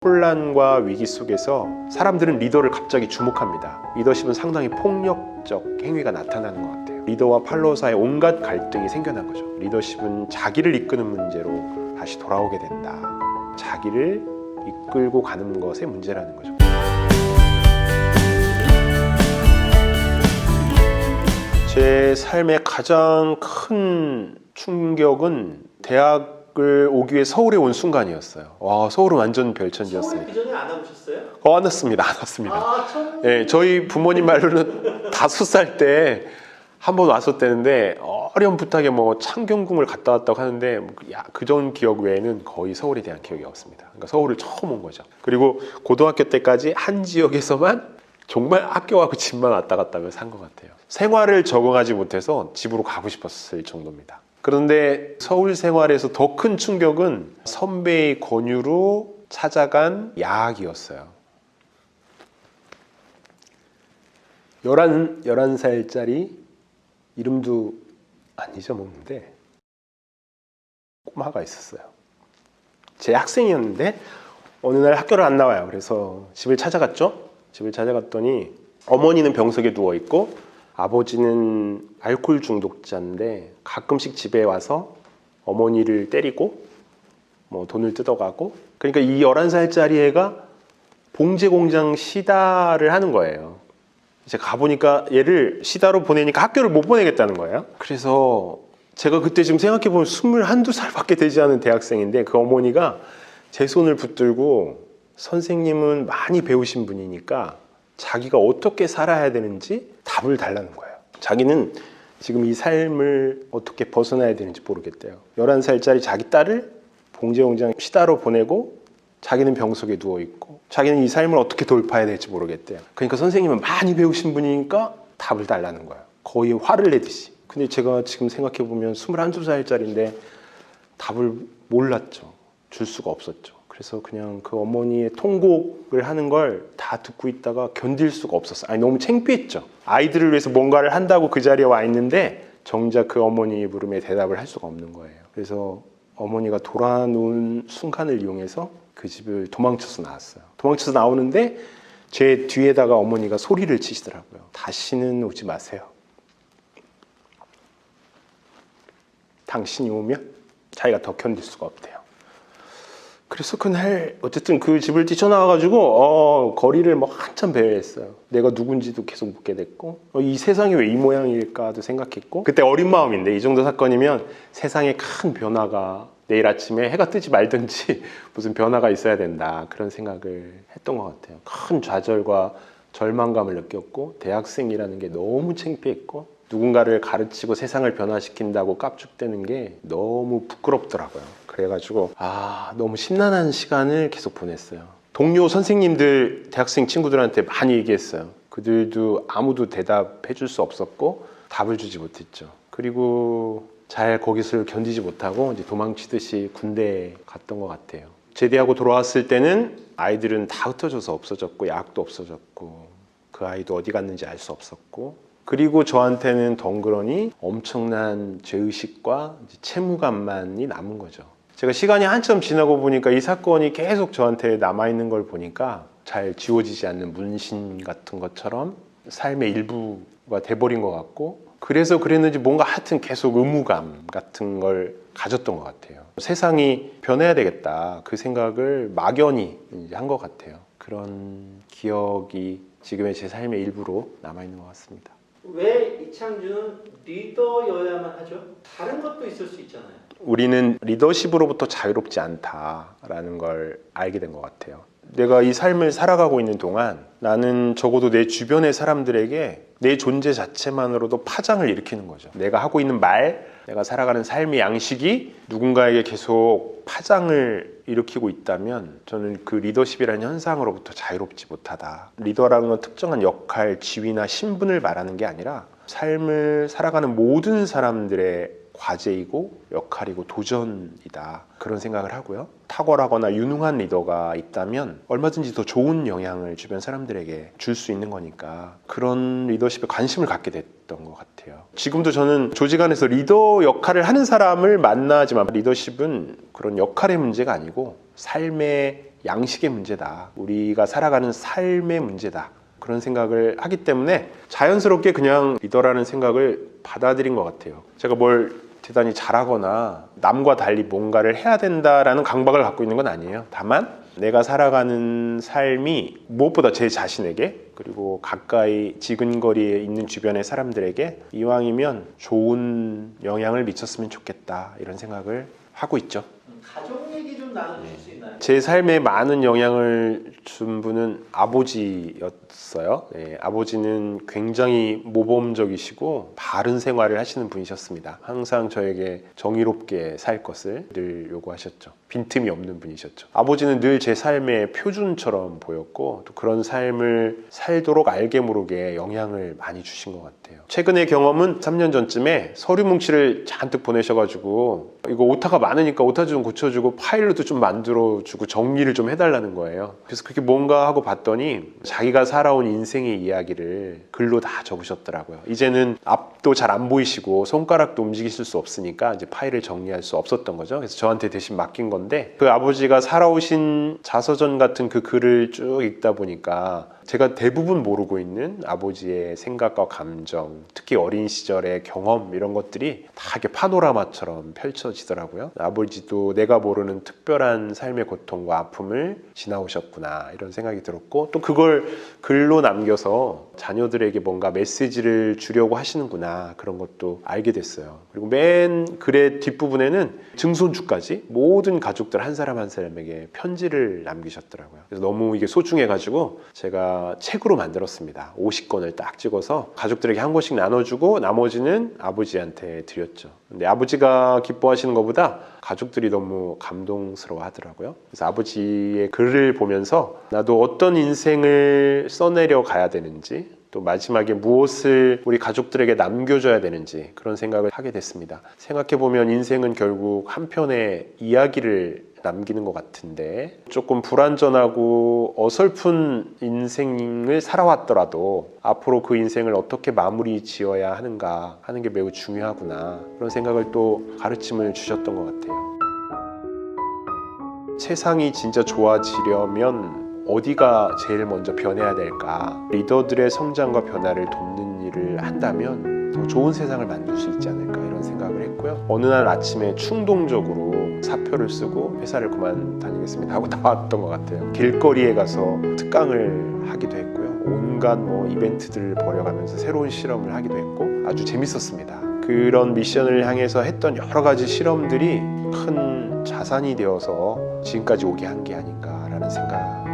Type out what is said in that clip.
혼란과 위기 속에서 사람들은 리더를 갑자기 주목합니다. 리더십은 상당히 폭력적 행위가 나타나는 것 같아요. 리더와 팔로워 사이에 온갖 갈등이 생겨난 거죠. 리더십은 자기를 이끄는 문제로 다시 돌아오게 된다. 자기를 이끌고 가는 것의 문제라는 거죠. 제 삶의 가장 큰 충격은 대학을 오기 위해 서울에 온 순간이었어요. 와, 서울은 완전 별천지였어요. 서울에 그 전에 안 와보셨어요? 안 왔습니다. 안 왔습니다. 아, 처음. 네, 저희 부모님 말로는 5살 때 한 번 왔었대는데 어렴풋하게 뭐 창경궁을 갔다 왔다고 하는데 그전 기억 외에는 거의 서울에 대한 기억이 없습니다. 그러니까 서울을 처음 온 거죠. 그리고 고등학교 때까지 한 지역에서만 정말 학교하고 집만 왔다 갔다 하면서 산 것 같아요. 생활을 적응하지 못해서 집으로 가고 싶었을 정도입니다. 그런데 서울 생활에서 더 큰 충격은 선배의 권유로 찾아간 야학이었어요. 11살짜리 이름도 안 잊어먹는데 꼬마가 있었어요. 제 학생이었는데 어느 날 학교를 안 나와요. 그래서 집을 찾아갔죠. 집을 찾아갔더니 어머니는 병석에 누워있고 아버지는 알코올 중독자인데 가끔씩 집에 와서 어머니를 때리고 뭐 돈을 뜯어가고, 그러니까 이 11살짜리 애가 봉제공장 시다를 하는 거예요. 이제 가보니까 얘를 시다로 보내니까 학교를 못 보내겠다는 거예요. 그래서 제가 그때 지금 생각해보면 21~22살밖에 되지 않은 대학생인데 그 어머니가 제 손을 붙들고 선생님은 많이 배우신 분이니까 자기가 어떻게 살아야 되는지 답을 달라는 거예요. 자기는 지금 이 삶을 어떻게 벗어나야 되는지 모르겠대요. 11살짜리 자기 딸을 봉제공장 시다로 보내고 자기는 병석에 누워있고 자기는 이 삶을 어떻게 돌파해야 될지 모르겠대요. 그러니까 선생님은 많이 배우신 분이니까 답을 달라는 거예요. 거의 화를 내듯이. 근데 제가 지금 생각해보면 21~22살짜리인데 답을 몰랐죠. 줄 수가 없었죠. 그래서 그냥 그 어머니의 통곡을 하는 걸 다 듣고 있다가 견딜 수가 없었어요. 아니, 너무 창피했죠. 아이들을 위해서 뭔가를 한다고 그 자리에 와 있는데 정작 그 어머니의 물음에 대답을 할 수가 없는 거예요. 그래서 어머니가 돌아놓은 순간을 이용해서 그 집을 도망쳐서 나왔어요. 도망쳐서 나오는데 제 뒤에다가 어머니가 소리를 치시더라고요. 다시는 오지 마세요. 당신이 오면 자기가 더 견딜 수가 없대요. 그래서 그날 어쨌든 그 집을 뛰쳐나와가지고 거리를 뭐 한참 배회했어요. 내가 누군지도 계속 묻게 됐고 이 세상이 왜 이 모양일까도 생각했고, 그때 어린 마음인데 이 정도 사건이면 세상에 큰 변화가 내일 아침에 해가 뜨지 말든지 무슨 변화가 있어야 된다, 그런 생각을 했던 것 같아요. 큰 좌절과 절망감을 느꼈고 대학생이라는 게 너무 창피했고 누군가를 가르치고 세상을 변화시킨다고 깝죽대는 게 너무 부끄럽더라고요. 그래가지고 너무 심란한 시간을 계속 보냈어요. 동료 선생님들, 대학생 친구들한테 많이 얘기했어요. 그들도 아무도 대답해 줄 수 없었고 답을 주지 못했죠. 그리고 잘 거기서 견디지 못하고 이제 도망치듯이 군대에 갔던 것 같아요. 제대하고 돌아왔을 때는 아이들은 다 흩어져서 없어졌고 약도 없어졌고 그 아이도 어디 갔는지 알 수 없었고, 그리고 저한테는 덩그러니 엄청난 죄의식과 채무감만이 남은 거죠. 제가 시간이 한참 지나고 보니까 이 사건이 계속 저한테 남아있는 걸 보니까 잘 지워지지 않는 문신 같은 것처럼 삶의 일부가 돼버린 것 같고, 그래서 그랬는지 뭔가 하여튼 계속 의무감 같은 걸 가졌던 것 같아요. 세상이 변해야 되겠다, 그 생각을 막연히 한 것 같아요. 그런 기억이 지금의 제 삶의 일부로 남아있는 것 같습니다. 왜 이창준은 리더여야만 하죠? 다른 것도 있을 수 있잖아요. 우리는 리더십으로부터 자유롭지 않다라는 걸 알게 된 것 같아요. 내가 이 삶을 살아가고 있는 동안 나는 적어도 내 주변의 사람들에게 내 존재 자체만으로도 파장을 일으키는 거죠. 내가 하고 있는 말, 내가 살아가는 삶의 양식이 누군가에게 계속 파장을 일으키고 있다면 저는 그 리더십이라는 현상으로부터 자유롭지 못하다. 리더라는 건 특정한 역할, 지위나 신분을 말하는 게 아니라 삶을 살아가는 모든 사람들의 과제이고 역할이고 도전이다, 그런 생각을 하고요. 탁월하거나 유능한 리더가 있다면 얼마든지 더 좋은 영향을 주변 사람들에게 줄 수 있는 거니까 그런 리더십에 관심을 갖게 됐던 것 같아요. 지금도 저는 조직 안에서 리더 역할을 하는 사람을 만나지만 리더십은 그런 역할의 문제가 아니고 삶의 양식의 문제다. 우리가 살아가는 삶의 문제다. 그런 생각을 하기 때문에 자연스럽게 그냥 리더라는 생각을 받아들인 것 같아요. 제가 뭘 대단히 잘하거나 남과 달리 뭔가를 해야 된다라는 강박을 갖고 있는 건 아니에요. 다만 내가 살아가는 삶이 무엇보다 제 자신에게 그리고 가까이 지근거리에 있는 주변의 사람들에게 이왕이면 좋은 영향을 미쳤으면 좋겠다 이런 생각을 하고 있죠. 가족 얘기 좀 나눠주실 수 있나요? 제 삶에 많은 영향을 준 분은 아버지였어요. 네, 아버지는 굉장히 모범적이시고 바른 생활을 하시는 분이셨습니다. 항상 저에게 정의롭게 살 것을 늘 요구하셨죠. 빈틈이 없는 분이셨죠. 아버지는 늘 제 삶의 표준처럼 보였고 또 그런 삶을 살도록 알게 모르게 영향을 많이 주신 것 같아요. 최근의 경험은 3년 전쯤에 서류 뭉치를 잔뜩 보내셔가지고 이거 오타가 많으니까 오타 좀 고쳐주고 파일로도 좀 만들어주고 정리를 좀 해달라는 거예요. 그래서 그렇게 뭔가 하고 봤더니 자기가 살아온 인생의 이야기를 글로 다 적으셨더라고요. 이제는 앞도 잘 안 보이시고 손가락도 움직이실 수 없으니까 이제 파일을 정리할 수 없었던 거죠. 그래서 저한테 대신 맡긴 건데 그 아버지가 살아오신 자서전 같은 그 글을 쭉 읽다 보니까 제가 대부분 모르고 있는 아버지의 생각과 감정, 특히 어린 시절의 경험 이런 것들이 다 이렇게 파노라마처럼 펼쳐지더라고요. 아버지도 내가 모르는 특별한 삶의 고통과 아픔을 지나오셨구나 이런 생각이 들었고 또 그걸 글로 남겨서 자녀들에게 뭔가 메시지를 주려고 하시는구나 그런 것도 알게 됐어요. 그리고 맨 글의 뒷부분에는 증손주까지 모든 가족들 한 사람 한 사람에게 편지를 남기셨더라고요. 그래서 너무 이게 소중해가지고 제가 책으로 만들었습니다. 50권을 딱 찍어서 가족들에게 한 권씩 나눠주고 나머지는 아버지한테 드렸죠. 근데 아버지가 기뻐하시는 것보다 가족들이 너무 감동스러워 하더라고요. 그래서 아버지의 글을 보면서 나도 어떤 인생을 써내려 가야 되는지 또 마지막에 무엇을 우리 가족들에게 남겨줘야 되는지 그런 생각을 하게 됐습니다. 생각해보면 인생은 결국 한 편의 이야기를 남기는 것 같은데 조금 불완전하고 어설픈 인생을 살아왔더라도 앞으로 그 인생을 어떻게 마무리 지어야 하는가 하는 게 매우 중요하구나 그런 생각을 또 가르침을 주셨던 것 같아요. 세상이 진짜 좋아지려면 어디가 제일 먼저 변해야 될까? 리더들의 성장과 변화를 돕는 일을 한다면 더 좋은 세상을 만들 수 있지 않을까 이런 생각을 했고요. 어느 날 아침에 충동적으로 사표를 쓰고 회사를 그만 다니겠습니다 하고 나왔던 것 같아요. 길거리에 가서 특강을 하기도 했고요. 온갖 이벤트들을 벌여가면서 새로운 실험을 하기도 했고 아주 재밌었습니다. 그런 미션을 향해서 했던 여러 가지 실험들이 큰 자산이 되어서 지금까지 오게 한 게 아닌가라는 생각